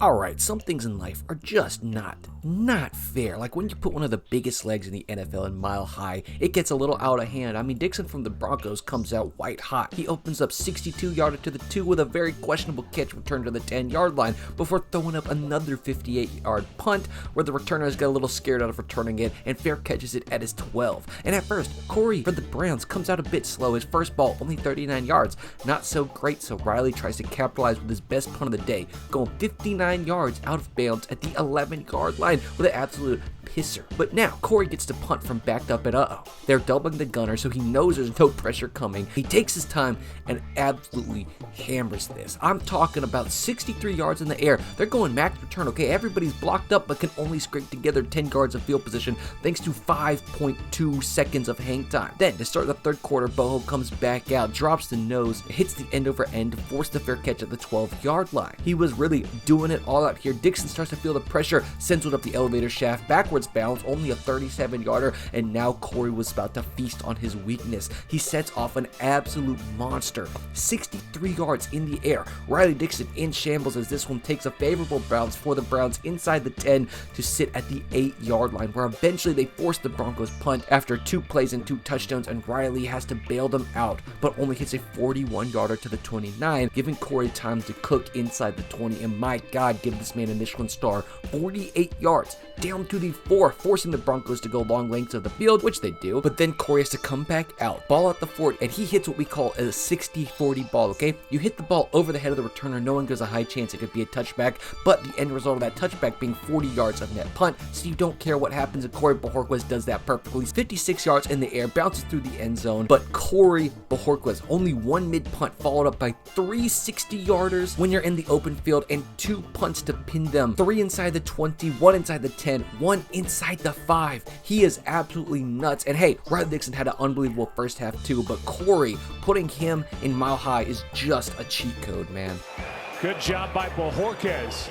Alright, some things in life are just not fair. Like when you put one of the biggest legs in the NFL in Mile High, it gets a little out of hand. I mean, Dixon from the Broncos comes out white hot. He opens up 62-yarder to the 2 with a very questionable catch return to the 10-yard line before throwing up another 58-yard punt where the returner got a little scared out of returning it and fair catches it at his 12. And at first, Cory for the Browns comes out a bit slow. His first ball, only 39 yards. Not so great, so Riley tries to capitalize with his best punt of the day, going 59 yards out of bounds at the 11-yard line with an absolute pisser. But now, Cory gets to punt from backed up and they're doubling the gunner, so he knows there's no pressure coming. He takes his time and absolutely hammers this. I'm talking about 63 yards in the air. They're going max return, okay? Everybody's blocked up but can only scrape together 10 yards of field position thanks to 5.2 seconds of hang time. Then, to start the third quarter, Boho comes back out, drops the nose, hits the end over end to force the fair catch at the 12-yard line. He was really doing it all out here. Dixon starts to feel the pressure, sends it up the elevator shaft, backwards bounds, only a 37-yarder, and now Cory was about to feast on his weakness. He sets off an absolute monster, 63 yards in the air. Riley Dixon in shambles as this one takes a favorable bounce for the Browns inside the 10 to sit at the 8-yard line, where eventually they force the Broncos punt after 2 plays and 2 touchdowns, and Riley has to bail them out, but only hits a 41-yarder to the 29, giving Cory time to cook inside the 20, and my God, give this man a Michelin star. 48 yards down to the 4, forcing the Broncos to go long lengths of the field, which they do, but then Cory has to come back out, ball at the 40, and he hits what we call a 60-40 ball, okay? You hit the ball over the head of the returner knowing there's a high chance it could be a touchback, but the end result of that touchback being 40 yards of net punt, so you don't care what happens, and Cory Bojorquez does that perfectly. 56 yards in the air, bounces through the end zone, but Cory Bojorquez, only 1 mid-punt followed up by 3 60-yarders when you're in the open field, and 2 punts to pin them, 3 inside the 20, 1 inside the 10, 1 inside the 5. He is absolutely nuts. And hey, Riley Dixon had an unbelievable first half too, but Cory, putting him in Mile High is just a cheat code, man. Good job by Bojorquez.